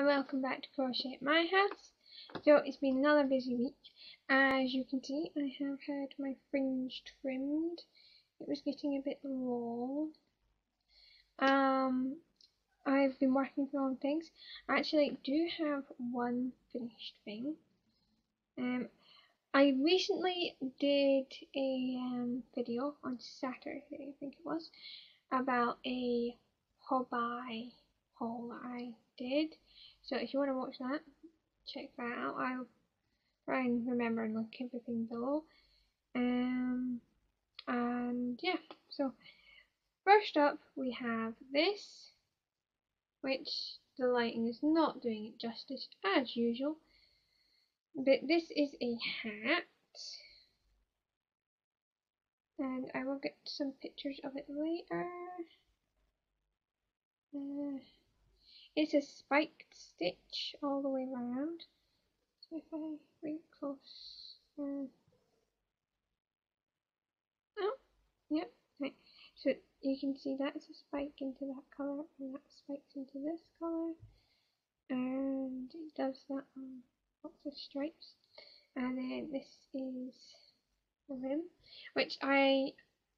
and welcome back to Crochet at My House. So it's been another busy week. As you can see, I have had my fringe trimmed. It was getting a bit long. I've been working on things. I actually do have one finished thing. I recently did a video on Saturday, I think it was, about a hobby haul that I did. So if you want to watch that, check that out. I'll try and remember and link everything below. And yeah, so first up we have this, which the lighting is not doing it justice as usual. But this is a hat, and I will get some pictures of it later. It's a spiked stitch all the way around. So if I bring it close, oh, yep, right. So you can see that's a spike into that colour, and that spikes into this colour, and it does that on lots of stripes. And then this is the rim, which I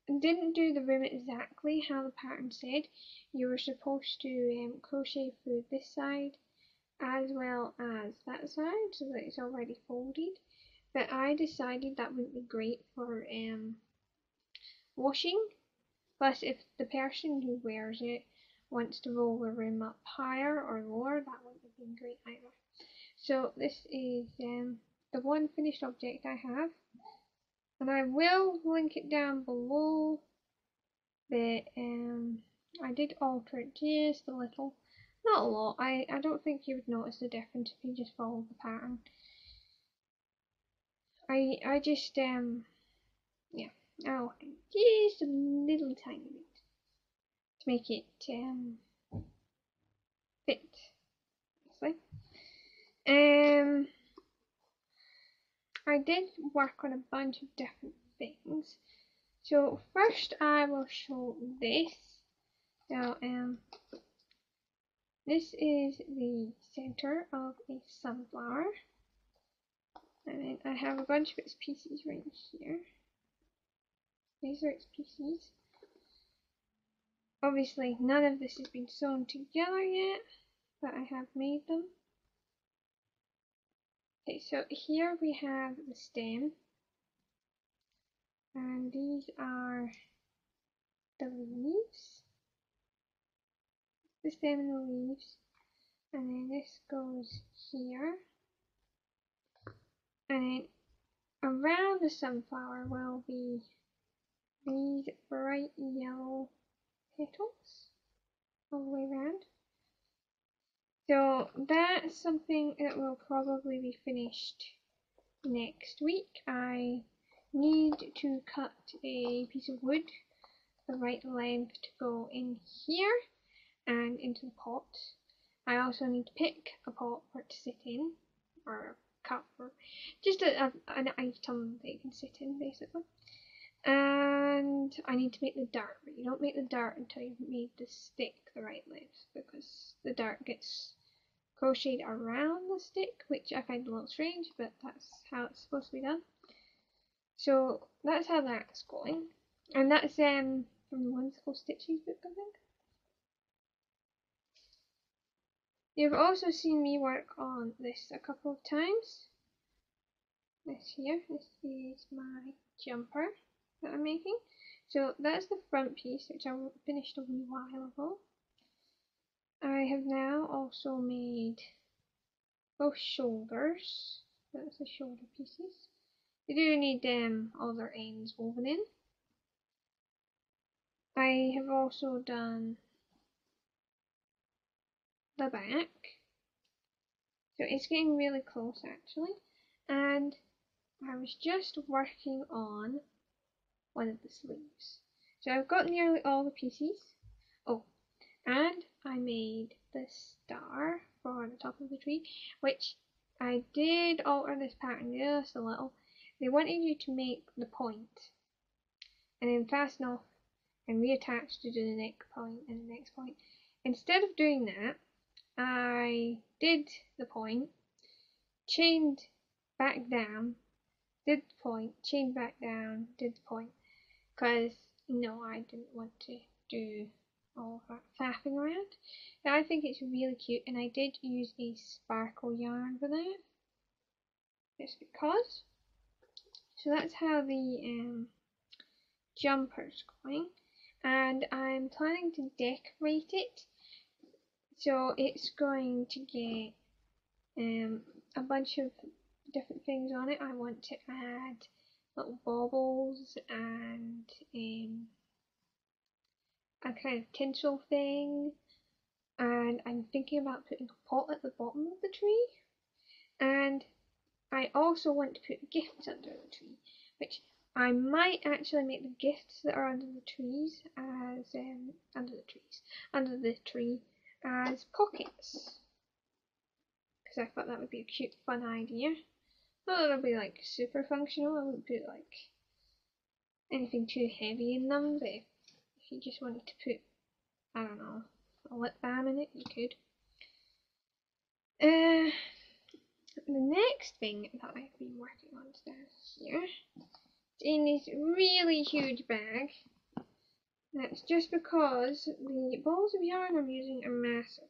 didn't do the rim exactly how the pattern said. You were supposed to crochet through this side as well as that side so that it's already folded, but I decided that wouldn't be great for washing. Plus, if the person who wears it wants to roll the rim up higher or lower, that wouldn't have been great either. So this is the one finished object I have, and I will link it down below. But I did alter it just a little, not a lot. I don't think you would notice the difference if you just follow the pattern. I just yeah, I altered just a little tiny bit to make it fit. Obviously. I did work on a bunch of different things. So first I will show this. Now this is the center of a sunflower, and then I have a bunch of its pieces right here. These are its pieces. Obviously none of this has been sewn together yet, but I have made them. Okay, so here we have the stem, and these are the leaves, the stem and the leaves, and then this goes here, and then around the sunflower will be these bright yellow petals all the way around. So that's something that will probably be finished next week. I need to cut a piece of wood the right length to go in here and into the pot. I also need to pick a pot for it to sit in, or a cup, or just an item that you can sit in basically. And I need to make the dart, but you don't make the dart until you've made the stick the right length, because the dart gets crocheted around the stick, which I find a little strange, but that's how it's supposed to be done. So that's how that's going, and that's from the Whimsical Stitches book, I think. You've also seen me work on this a couple of times. This here, this is my jumper that I'm making. So that's the front piece, which I finished a wee while ago. I have now also made both shoulders. That's the shoulder pieces. They do need all their ends woven in. I have also done the back. So it's getting really close actually. And I was just working on one of the sleeves. So I've got nearly all the pieces. Oh, and I made the star for the top of the tree, which I did alter this pattern just a little. They wanted you to make the point and then fasten off and reattach to do the next point and the next point. Instead of doing that, I did the point, chained back down, did the point, chained back down, did the point, because I didn't want to do all that faffing around. Now I think it's really cute, and I did use a sparkle yarn for that, just because. So that's how the jumper's going, and I'm planning to decorate it. So it's going to get a bunch of different things on it. I want to add little baubles and a kind of tinsel thing, and I'm thinking about putting a pot at the bottom of the tree, and I also want to put gifts under the tree, which I might actually make the gifts that are under the trees as under the tree as pockets, because I thought that would be a cute, fun idea. Not that it'll be like super functional. I wouldn't put like anything too heavy in them, but if you just wanted to put, I don't know, a lip balm in it, you could. The next thing that I've been working on down here, in this really huge bag. That's just because the balls of yarn I'm using are massive.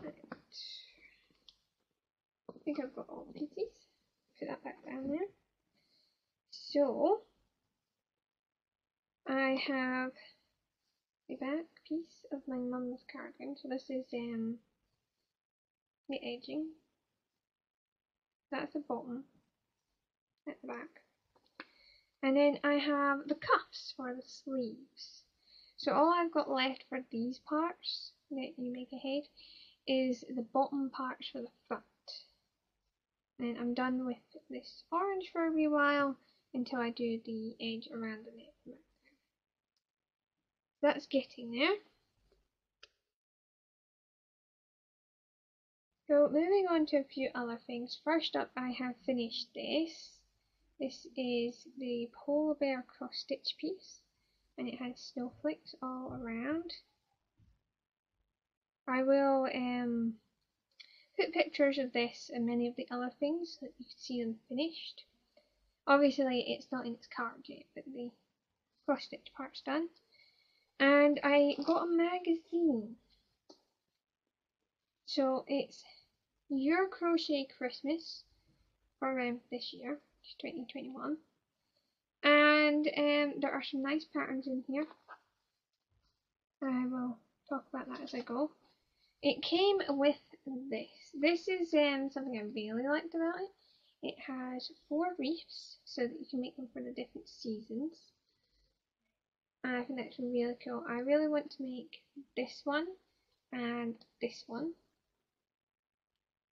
Right. I think I've got all the pieces. Put that back down there. So I have the back piece of my mum's cardigan. So this is the edging. That's the bottom at the back. And then I have the cuffs for the sleeves. So all I've got left for these parts that you make ahead is the bottom parts for the front. And I'm done with this orange for a wee while until I do the edge around the neck. That's getting there. So moving on to a few other things. First up, I have finished this. This is the polar bear cross stitch piece, and it has snowflakes all around. I will put pictures of this and many of the other things so that you can see them finished. Obviously it's not in its card yet, but the cross stitch part's done. And I got a magazine. So it's Your Crochet Christmas for this year, 2021. And there are some nice patterns in here. I will talk about that as I go. It came with this. This is something I really liked about it. It has 4 wreaths so that you can make them for the different seasons. And I think that's really cool. I really want to make this one and this one.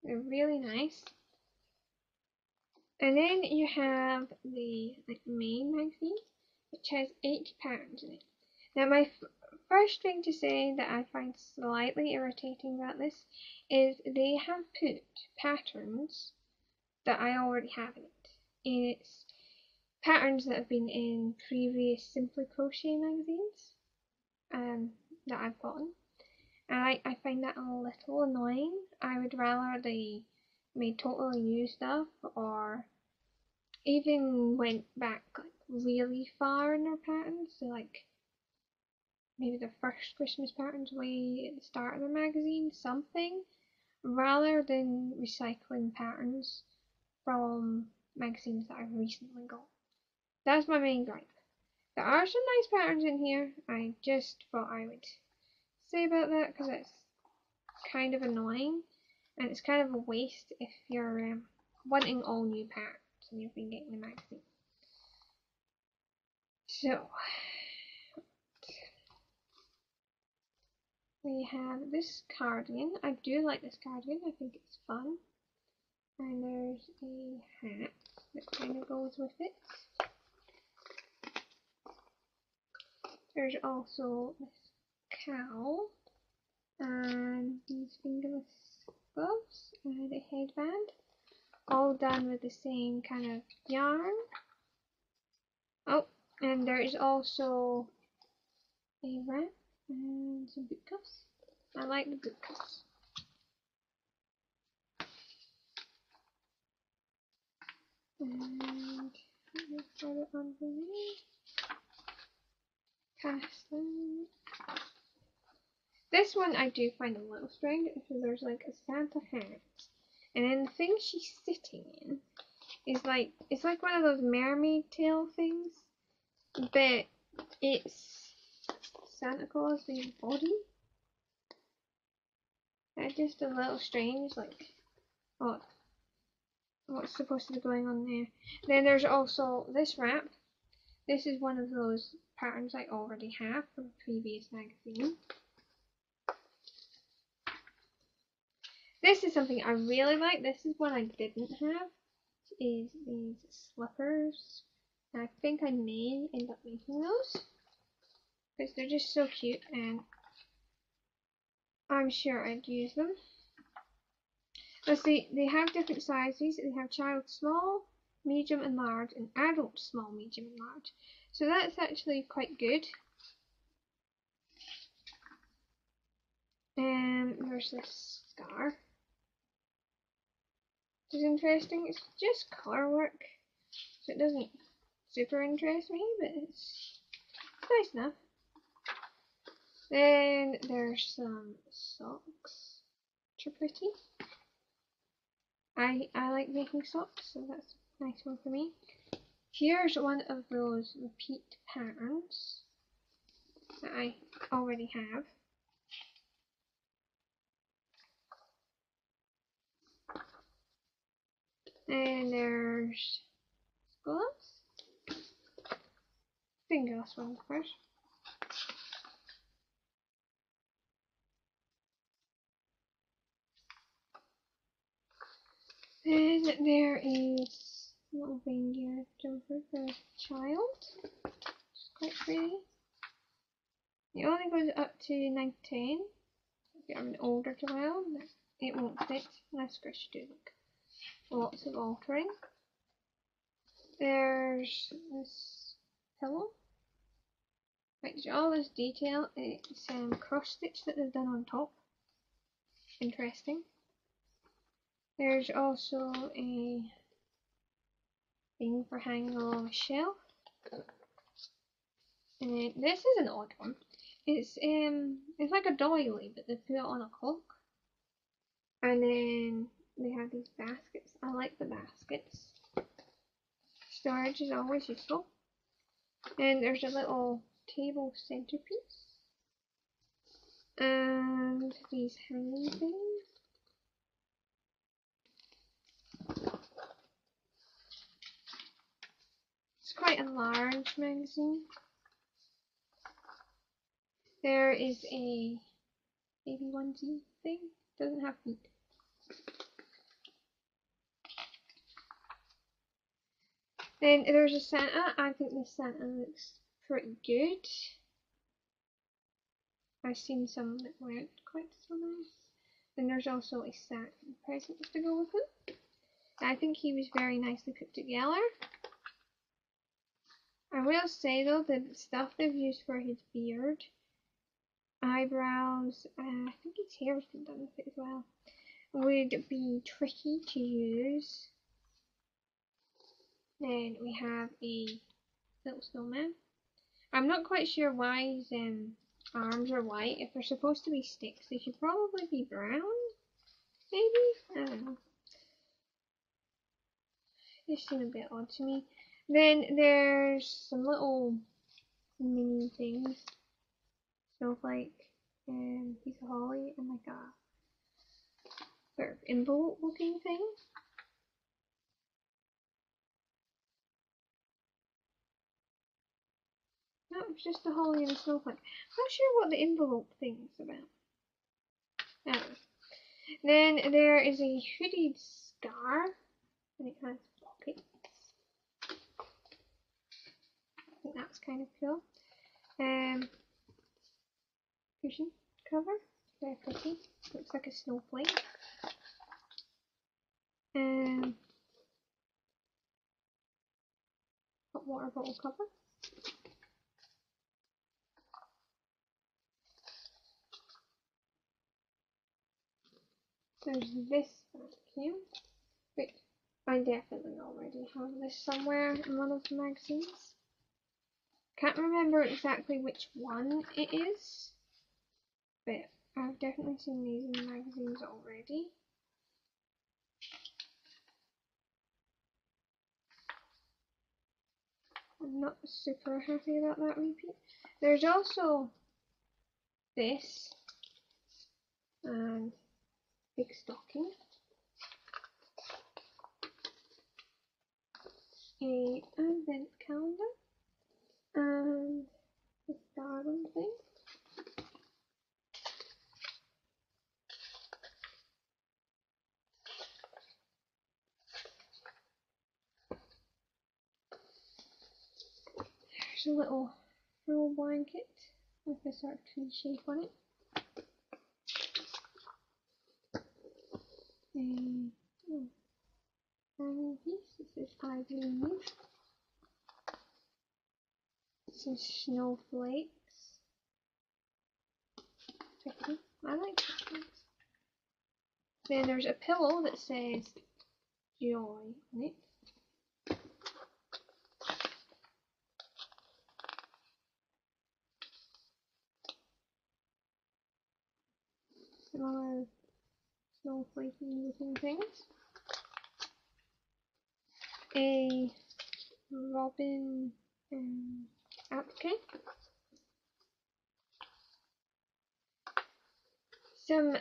They're really nice. And then you have the main magazine, which has 8 patterns in it. Now my first thing to say that I find slightly irritating about this is they have put patterns that I already have in it. It's patterns that have been in previous Simply Crochet magazines that I've gotten. And I find that a little annoying. I would rather they made totally new stuff, or even went back like really far in their patterns. So like maybe the first Christmas patterns way at the start of the magazine, something, rather than recycling patterns from magazines that I've recently got. That's my main gripe. There are some nice patterns in here. I just thought I would say about that because it's kind of annoying, and it's kind of a waste if you're wanting all new patterns and you've been getting the magazine. So we have this cardigan. I do like this cardigan. I think it's fun. And there's a hat that kind of goes with it. There's also this cowl and these fingerless gloves and a headband, all done with the same kind of yarn. Oh, and there is also a wrap And some boot cuffs. I like the boot cuffs. And put it underneath. Cast them. This one I do find a little strange. So there's like a Santa hat, and then the thing she's sitting in is like, it's like one of those mermaid tail things, but it's Santa Claus's body. It's just a little strange, like what's supposed to be going on there. Then there's also this wrap. This is one of those patterns I already have from a previous magazine. This is something I really like. This is one I didn't have. Is these slippers. I think I may end up making those because they're just so cute and I'm sure I'd use them. Let's see, they have different sizes. They have child small, medium and large, and adult small, medium and large. So that's actually quite good. There's this scarf. It's interesting. It's just colour work, so it doesn't super interest me, but it's nice enough. Then there's some socks, which are pretty. I like making socks, so that's a nice one for me. Here's one of those repeat patterns that I already have. And there's gloves. Fingerless ones first. Then there is a little reindeer jumper for a child. It's quite pretty. It only goes up to 9 to 10. If you have an older child, it won't fit unless Chris do like lots of altering. There's this pillow. Like all this detail, it's cross stitch that they've done on top. Interesting. There's also a thing for hanging along a shelf. And this is an odd one. It's like a doily, but they put it on a hook. And then they have these baskets. I like the baskets. Storage is always useful. And there's a little table centerpiece. And these hanging things. It's quite a large magazine. There is a baby onesie thing. Doesn't have feet. Then there's a Santa. I think this Santa looks pretty good. I've seen some that weren't quite so nice. Then there's also a satin presents to go with him. I think he was very nicely put together. I will say though, the stuff they've used for his beard, eyebrows, I think his hair's been done with it as well, would be tricky to use. Then we have a little snowman. I'm not quite sure why his arms are white. If they're supposed to be sticks, they should probably be brown. Maybe? I don't know. They seem a bit odd to me. Then there's some little mini things. Snowflake and piece of holly and like a sort of envelope looking thing. No, it's just a holly and a snowflake. I'm not sure what the envelope thing is about. Anyway. Then there is a hooded scarf and it has pockets. I think that's kind of cool. Cushion cover, very pretty. Looks like a snowflake. Hot water bottle cover. There's this back here, which I definitely already have this somewhere in one of the magazines. Can't remember exactly which one it is, but I've definitely seen these in the magazines already. I'm not super happy about that repeat. There's also this and big stocking, a advent calendar, and this garland thing. There's a little roll blanket with a sort of tree shape on it. Hanging piece. This is I believe some snowflakes. Pretty. I like snowflakes. Then there's a pillow that says joy on it. Some other snowflakey looking things. A robin applique. Some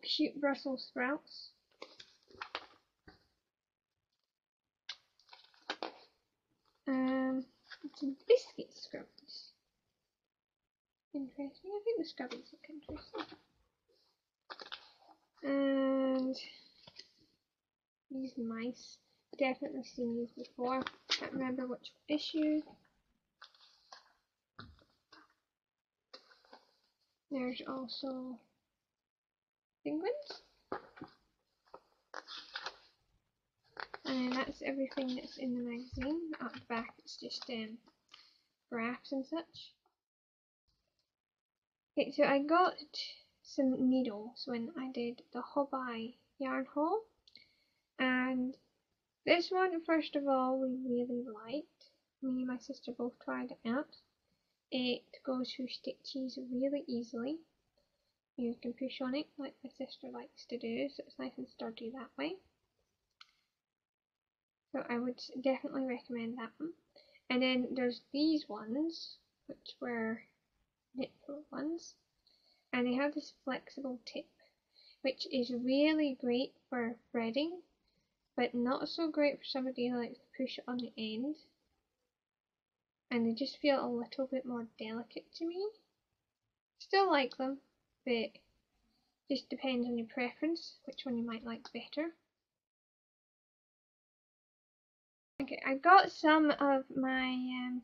cute Brussels sprouts. Some biscuit scrubbies. Interesting. I think the scrubbies look interesting. And these mice. Definitely seen these before. Can't remember which issue. There's also penguins. And that's everything that's in the magazine. At the back it's just graphs and such. Okay, so I got some needles when I did the Hobby yarn haul, and this one, first of all, we really liked. Me and my sister both tried it out. It goes through stitches really easily. You can push on it like my sister likes to do, so it's nice and sturdy that way. So I would definitely recommend that one. And then there's these ones, which were knit-pro ones, and they have this flexible tip, which is really great for threading, but not so great for somebody who likes to push it on the end. And they just feel a little bit more delicate to me. Still like them, but just depends on your preference, which one you might like better. Okay, I got some of my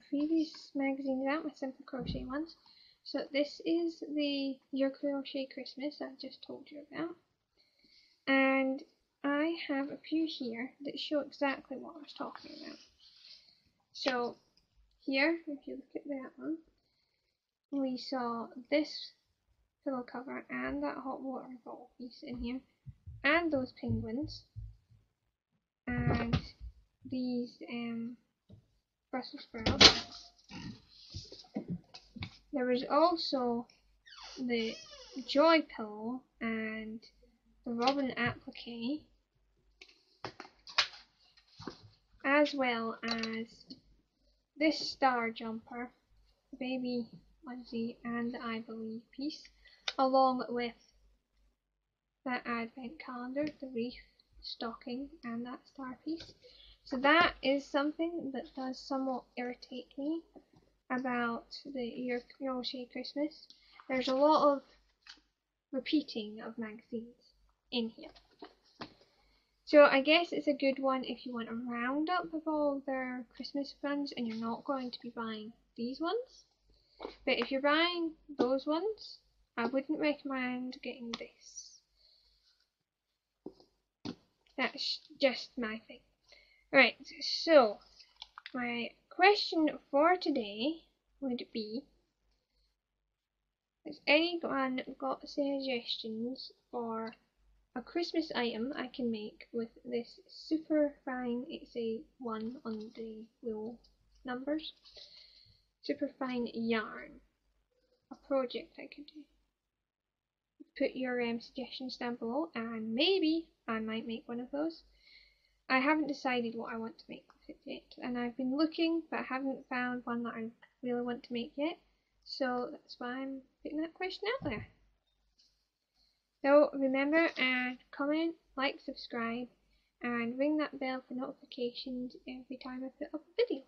previous magazines out, my Simple Crochet ones. So this is the Your Crochet Christmas I've just told you about. And I have a few here that show exactly what I was talking about. So here, if you look at that one, we saw this pillow cover and that hot water bottle piece in here, and those penguins, and these Brussels sprouts. There was also the Joy pillow and the Robin applique, as well as this star jumper, baby onesie, and the I Believe piece, along with that advent calendar, the wreath, stocking, and that star piece. So that is something that does somewhat irritate me about the Your Crochet Christmas. There's a lot of repeating of magazines in here. So I guess it's a good one if you want a roundup of all their Christmas runs and you're not going to be buying these ones. But if you're buying those ones, I wouldn't recommend getting this. That's just my thing. Right, so my question for today would be, has anyone got suggestions for a Christmas item I can make with this super fine, it's a 1 on the little numbers, super fine yarn. A project I could do. Put your suggestions down below and maybe I might make one of those. I haven't decided what I want to make with it yet, and I've been looking but I haven't found one that I really want to make yet, so that's why I'm putting that question out there. So remember, comment, like, subscribe, and ring that bell for notifications every time I put up a video.